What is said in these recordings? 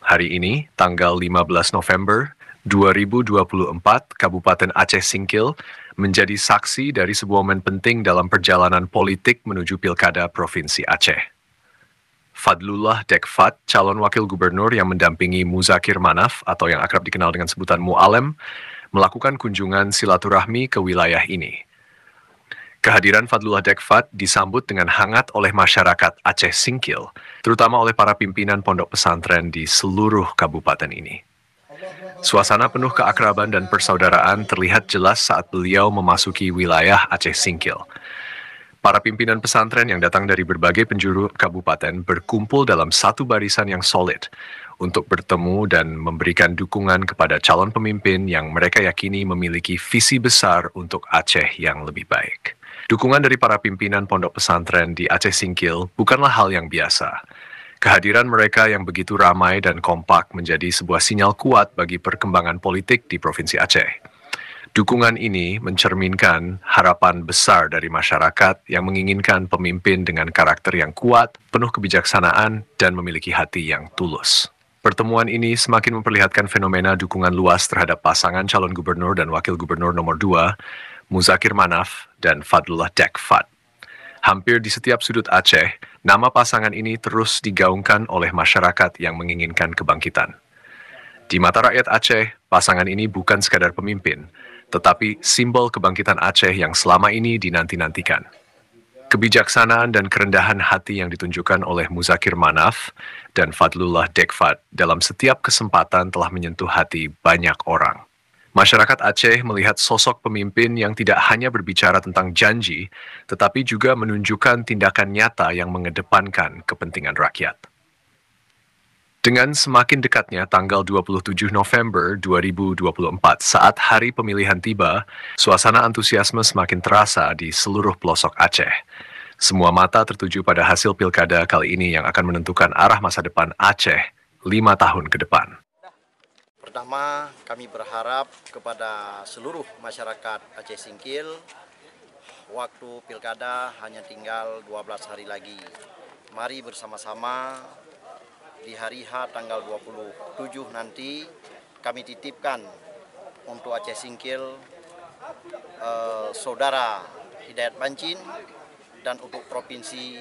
Hari ini, tanggal 15 November 2024, Kabupaten Aceh Singkil menjadi saksi dari sebuah momen penting dalam perjalanan politik menuju Pilkada Provinsi Aceh. Fadlullah Dekfat, calon wakil gubernur yang mendampingi Muzakir Manaf atau yang akrab dikenal dengan sebutan Mu'alem, melakukan kunjungan silaturahmi ke wilayah ini. Kehadiran Fadlullah Dekfat disambut dengan hangat oleh masyarakat Aceh Singkil, terutama oleh para pimpinan pondok pesantren di seluruh kabupaten ini. Suasana penuh keakraban dan persaudaraan terlihat jelas saat beliau memasuki wilayah Aceh Singkil. Para pimpinan pesantren yang datang dari berbagai penjuru kabupaten berkumpul dalam satu barisan yang solid untuk bertemu dan memberikan dukungan kepada calon pemimpin yang mereka yakini memiliki visi besar untuk Aceh yang lebih baik. Dukungan dari para pimpinan pondok pesantren di Aceh Singkil bukanlah hal yang biasa. Kehadiran mereka yang begitu ramai dan kompak menjadi sebuah sinyal kuat bagi perkembangan politik di Provinsi Aceh. Dukungan ini mencerminkan harapan besar dari masyarakat yang menginginkan pemimpin dengan karakter yang kuat, penuh kebijaksanaan, dan memiliki hati yang tulus. Pertemuan ini semakin memperlihatkan fenomena dukungan luas terhadap pasangan calon gubernur dan wakil gubernur nomor 2, Muzakir Manaf dan Fadlullah Dekfat. Hampir di setiap sudut Aceh, nama pasangan ini terus digaungkan oleh masyarakat yang menginginkan kebangkitan. Di mata rakyat Aceh, pasangan ini bukan sekadar pemimpin, tetapi simbol kebangkitan Aceh yang selama ini dinanti-nantikan. Kebijaksanaan dan kerendahan hati yang ditunjukkan oleh Muzakir Manaf dan Fadlullah Dekfat dalam setiap kesempatan telah menyentuh hati banyak orang. Masyarakat Aceh melihat sosok pemimpin yang tidak hanya berbicara tentang janji, tetapi juga menunjukkan tindakan nyata yang mengedepankan kepentingan rakyat. Dengan semakin dekatnya tanggal 27 November 2024 saat hari pemilihan tiba, suasana antusiasme semakin terasa di seluruh pelosok Aceh. Semua mata tertuju pada hasil pilkada kali ini yang akan menentukan arah masa depan Aceh 5 tahun ke depan. Pertama, kami berharap kepada seluruh masyarakat Aceh Singkil, waktu pilkada hanya tinggal 12 hari lagi. Mari bersama-sama di hari H tanggal 27 nanti kami titipkan untuk Aceh Singkil Saudara Hidayat Bancin, dan untuk provinsi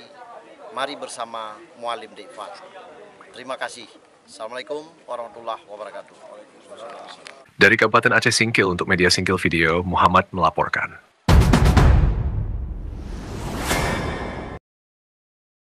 mari bersama Mu'alem Dekfat. Terima kasih. Assalamualaikum warahmatullahi wabarakatuh. Dari Kabupaten Aceh Singkil untuk Media Singkil Video, Muhammad melaporkan.